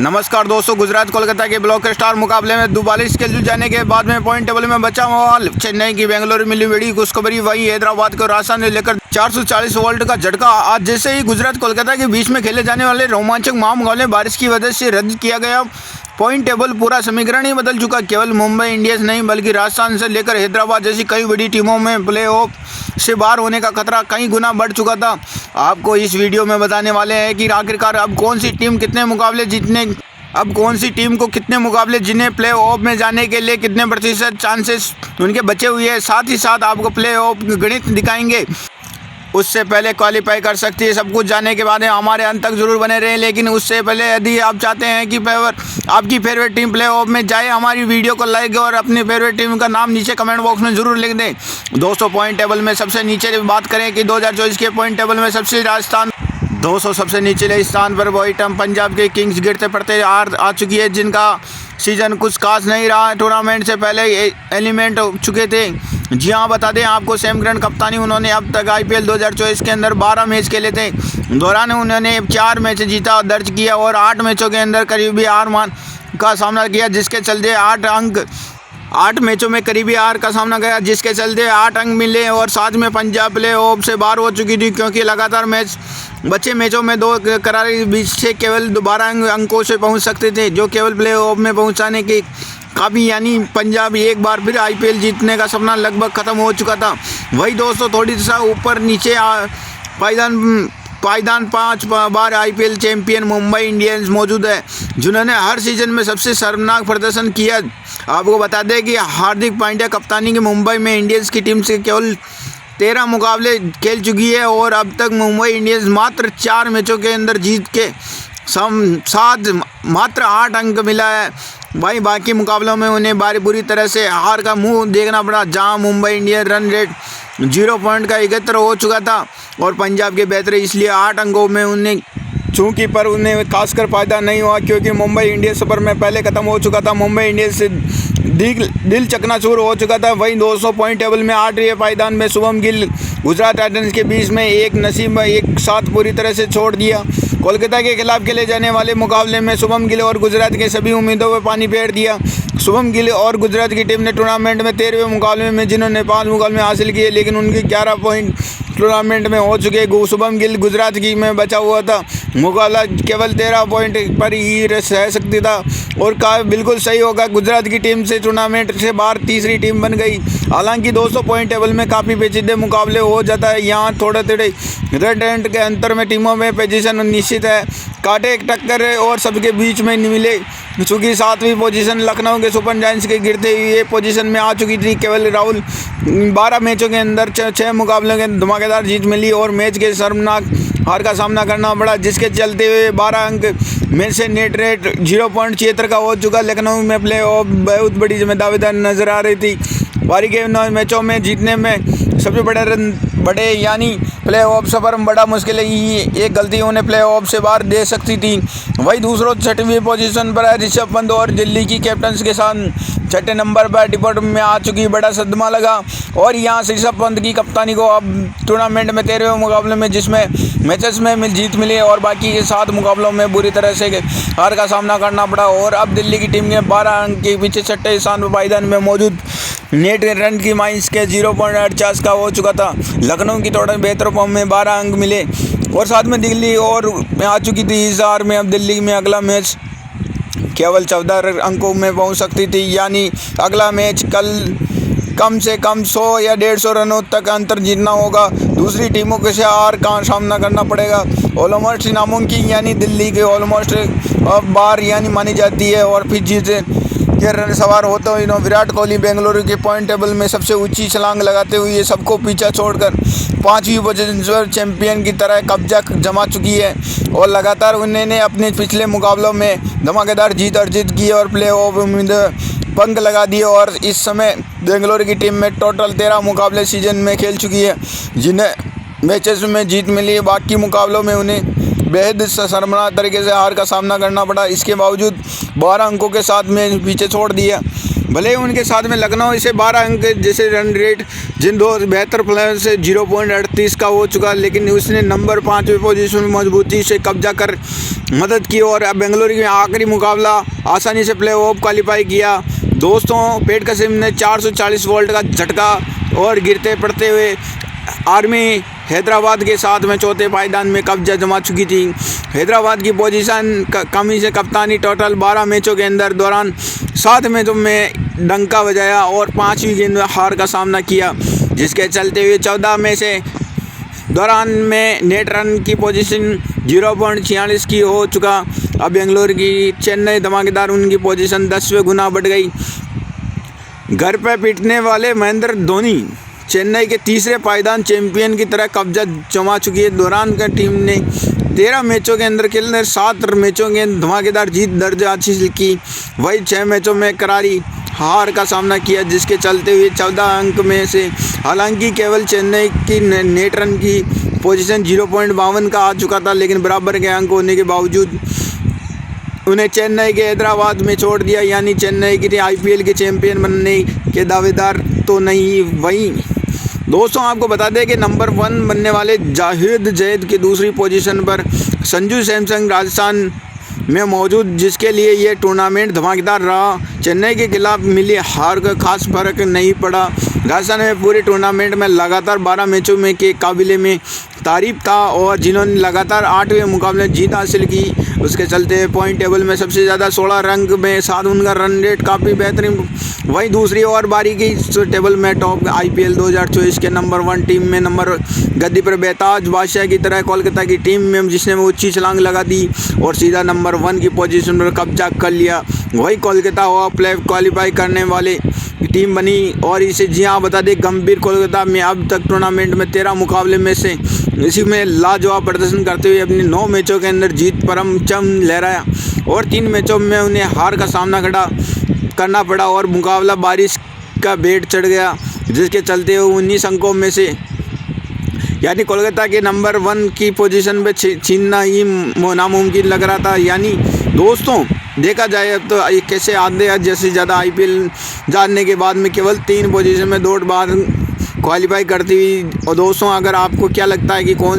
नमस्कार दोस्तों, गुजरात कोलकाता के ब्लॉक स्टार मुकाबले में 42 के जाने के बाद में पॉइंट टेबल में बचा माहौल। चेन्नई की बेंगलुरु मिली बड़ी खुशखबरी, वही हैदराबाद को राजस्थान ने लेकर 440 वोल्ट का झटका। आज जैसे ही गुजरात कोलकाता के बीच में खेले जाने वाले रोमांचक महामुकाबले बारिश की वजह से रद्द किया गया। पॉइंट टेबल पूरा समीकरण ही बदल चुका। केवल मुंबई इंडियंस नहीं बल्कि राजस्थान से लेकर हैदराबाद जैसी कई बड़ी टीमों में प्लेऑफ से बाहर होने का खतरा कई गुना बढ़ चुका था। आपको इस वीडियो में बताने वाले हैं कि आखिरकार अब कौन सी टीम को कितने मुकाबले जिन्हें प्ले ऑफ में जाने के लिए कितने प्रतिशत चांसेस उनके बचे हुए हैं। साथ ही साथ आपको प्ले ऑफ गणित दिखाएंगे, उससे पहले क्वालिफाई कर सकती है। सब कुछ जानने के बाद हमारे अंत तक जरूर बने रहें। लेकिन उससे पहले यदि आप चाहते हैं कि आपकी फेवरेट टीम प्ले ऑफ में जाए, हमारी वीडियो को लाइक और अपनी फेवरेट टीम का नाम नीचे कमेंट बॉक्स में जरूर लिख दें। दोस्तों, पॉइंट टेबल में सबसे नीचे बात करें कि 2024 के पॉइंट टेबल में सबसे राजस्थान 200 सबसे निचले स्थान पर वही टीम पंजाब के किंग्स गिरते पड़ते आ चुकी है, जिनका सीजन कुछ खास नहीं रहा। टूर्नामेंट से पहले एलिमेंट हो चुके थे। जी हाँ, बता दें आपको, सैम करन कप्तानी उन्होंने अब तक IPL 2024 के अंदर 12 मैच खेले थे। दौरान उन्होंने 4 मैच जीता दर्ज किया और 8 मैचों के अंदर करीबी हार का सामना किया, जिसके चलते 8 मैचों में करीबी हार का सामना किया, जिसके चलते 8 अंक मिले। और साथ में पंजाब प्ले ऑफ से बाहर हो चुकी थी, क्योंकि लगातार बचे मैचों में 2 करारी बीच से केवल 12 अंकों से पहुंच सकते थे, जो केवल प्ले ऑफ में पहुंचाने की काफ़ी, यानी पंजाब एक बार फिर IPL जीतने का सपना लगभग ख़त्म हो चुका था। वही दोस्तों, थोड़ी सा ऊपर नीचे पायदान 5 बार IPL चैंपियन मुंबई इंडियंस मौजूद है, जिन्होंने हर सीजन में सबसे शर्मनाक प्रदर्शन किया। आपको बता दें कि हार्दिक पांड्या कप्तानी की मुंबई में इंडियंस की टीम से केवल 13 मुकाबले खेल चुकी है और अब तक मुंबई इंडियंस मात्र 4 मैचों के अंदर जीत के साथ मात्र 8 अंक मिला है। भाई, बाकी मुकाबलों में उन्हें बुरी तरह से हार का मुंह देखना पड़ा, जहां Mumbai Indians run rate 0 point का 71 हो चुका था और पंजाब के बेहतर इसलिए 8 अंकों में उन्हें खासकर फायदा नहीं हुआ, क्योंकि मुंबई इंडियंस सफर में पहले खत्म हो चुका था। मुंबई इंडियंस से दिल चकनाचूर हो चुका था। वहीं 200 पॉइंट टेबल में 8वें पायदान में शुभम गिल गुजरात टाइटंस के बीच में एक नसीब एक साथ पूरी तरह से छोड़ दिया। कोलकाता के खिलाफ खेले जाने वाले मुकाबले में शुभम गिल और गुजरात के सभी उम्मीदों पर पानी फेर दिया। शुभम गिल और गुजरात की टीम ने टूर्नामेंट में 13वें मुकाबले में जिन्होंने 5 मुकाबले हासिल किए, लेकिन उनके 11 पॉइंट टूर्नामेंट में हो चुके। शुभम गिल गुजरात की में बचा हुआ था, मुकाबला केवल 13 पॉइंट पर ही रह सकती था और बिल्कुल सही होगा, गुजरात की टीम से टूर्नामेंट से बाहर तीसरी टीम बन गई। हालांकि 200 पॉइंट टेबल में काफ़ी पेचीदे मुकाबले हो जाता है। यहाँ थोड़े रेड एंड के अंतर में टीमों में पोजीशन निश्चित है, कांटे एक टक्कर है और सबके बीच में मिले। चूँकि 7वीं पोजीशन लखनऊ के सुपर जायंट्स के गिरते हुए पोजीशन में आ चुकी थी। केवल राहुल 12 मैचों के अंदर 6 मुकाबलों के धमाकेदार जीत मिली और मैच के शर्मनाक हार का सामना करना पड़ा, जिसके चलते हुए 12 अंक में से नेट रेट 0.76 का हो चुका। लखनऊ में प्ले ऑफ बहुत बड़ी जिम्मेदारी नजर आ रही थी। बारी के 9 मैचों में जीतने में सबसे बड़े यानी प्ले ऑफ सफर में बड़ा मुश्किल है। एक गलती उन्हें प्ले ऑफ से बाहर दे सकती थी। वही दूसरों 6वीं पोजीशन पर है ऋषभ पंत और दिल्ली की कैप्टन्स के साथ 6ठे नंबर पर डिपोट में आ चुकी। बड़ा सदमा लगा और यहाँ ऋषभ पंत की कप्तानी को अब टूर्नामेंट में 13वें मुकाबले में जिसमें मैचेस में जीत मिली और बाकी के 7 मुकाबलों में बुरी तरह से हार का सामना करना पड़ा और अब दिल्ली की टीम के 12 अंक के पीछे 6ठे स्थान पर पायदान में मौजूद। नेट रन की माइनस के 0.48 का हो चुका था। लखनऊ की थोड़ा बेहतर फॉर्म में 12 अंक मिले और साथ में दिल्ली और आ चुकी थी इस हार में। अब दिल्ली में अगला मैच केवल 14 अंकों में पहुंच सकती थी, यानी अगला मैच कम से कम 100 या 150 रनों तक अंतर जीतना होगा। दूसरी टीमों के से हार का सामना करना पड़ेगा। ऑलमोस्ट नामुमकिन, यानी दिल्ली के ऑलमोस्ट बार यानी मानी जाती है और फिर जीते के रन सवार होते हुए विराट कोहली बेंगलुरु के पॉइंट टेबल में सबसे ऊंची छलांग लगाते हुए सबको पीछा छोड़कर 5वीं पोजीशन पर चैंपियन की तरह कब्जा जमा चुकी है और लगातार उन्होंने अपने पिछले मुकाबलों में धमाकेदार जीत अर्जित की और प्ले ऑफ उम्मीद पंख लगा दिए और इस समय बेंगलुरु की टीम में टोटल 13 मुकाबले सीजन में खेल चुकी है, जिन्हें मैचेस में जीत मिली है। बाकी मुकाबलों में उन्हें बेहद शर्मनाक तरीके से हार का सामना करना पड़ा। इसके बावजूद 12 अंकों के साथ में पीछे छोड़ दिया। भले ही उनके साथ में लखनऊ इसे 12 अंक जैसे रन रेट जिन दो बेहतर प्लेयर से 0.38 का हो चुका, लेकिन उसने नंबर 5वें पोजीशन में मजबूती से कब्जा कर मदद की और बेंगलुरु के आखिरी मुकाबला आसानी से प्ले ऑफ क्वालिफाई किया। दोस्तों, पेट कसिम ने 440 वोल्ट का झटका और गिरते पड़ते हुए आर्मी हैदराबाद के साथ में चौथे पायदान में कब्जा जमा चुकी थी। हैदराबाद की पोजीशन कमी से कप्तानी टोटल 12 मैचों के अंदर दौरान 7 मैचों में डंका बजाया और 5वीं गेंद में हार का सामना किया, जिसके चलते हुए 14 में से दौरान में नेट रन की पोजीशन 0.46 की हो चुका। अब बेंगलुरु की चेन्नई धमाकेदार उनकी पोजीशन 10वें गुना बढ़ गई। घर पर पिटने वाले महेंद्र धोनी चेन्नई के तीसरे पायदान चैंपियन की तरह कब्जा जमा चुकी है। दौरान का टीम ने 13 मैचों के अंदर खेलने 7 मैचों के धमाकेदार जीत दर्ज हासिल की, वही 6 मैचों में करारी हार का सामना किया, जिसके चलते हुए 14 अंक में से हालांकि केवल चेन्नई की नेट रन की पोजीशन 0.52 का आ चुका था, लेकिन बराबर के अंक होने के बावजूद उन्हें चेन्नई के हैदराबाद में छोड़ दिया। यानी चेन्नई की IPL के चैंपियन बनने के दावेदार तो नहीं। वहीं दोस्तों, आपको बता दें कि नंबर 1 बनने वाले जाहिद जैद की दूसरी पोजीशन पर संजू सैमसंग राजस्थान में मौजूद, जिसके लिए ये टूर्नामेंट धमाकेदार रहा। चेन्नई के खिलाफ मिली हार का खास फर्क नहीं पड़ा। राजस्थान में पूरे टूर्नामेंट में लगातार 12 मैचों में के काबिले में तारीफ था और जिन्होंने लगातार 8वें मुकाबले जीत हासिल की, उसके चलते पॉइंट टेबल में सबसे ज़्यादा 16 रंग में साथ उनका रन रेट काफ़ी बेहतरीन। वहीं दूसरी ओर बारी की टेबल में टॉप IPL 2024 के नंबर 1 टीम में नंबर गद्दी पर बेताज बादशाह की तरह कोलकाता की टीम में जिसने ऊंची छलांग लगा दी और सीधा नंबर 1 की पोजीशन पर कब्जा कर लिया। वही कोलकाता प्ले क्वालिफाई करने वाले टीम बनी और इसे जी हाँ बता दें, गंभीर कोलकाता में अब तक टूर्नामेंट में 13 मुकाबले में से इसी में लाजवाब प्रदर्शन करते हुए अपनी 9 मैचों के अंदर जीत परचम लहराया और 3 मैचों में उन्हें हार का सामना करना पड़ा और मुकाबला बारिश का बेट चढ़ गया, जिसके चलते हुए 19 अंकों में से यानी कोलकाता के नंबर 1 की पोजीशन पे छीनना ही नामुमकिन लग रहा था। यानी दोस्तों, देखा जाए अब तो कैसे आधे जैसे ज़्यादा IPL जानने के बाद में केवल 3 पोजीशन में 2 बार क्वालिफाई करती हुई। और दोस्तों, अगर आपको क्या लगता है कि कौन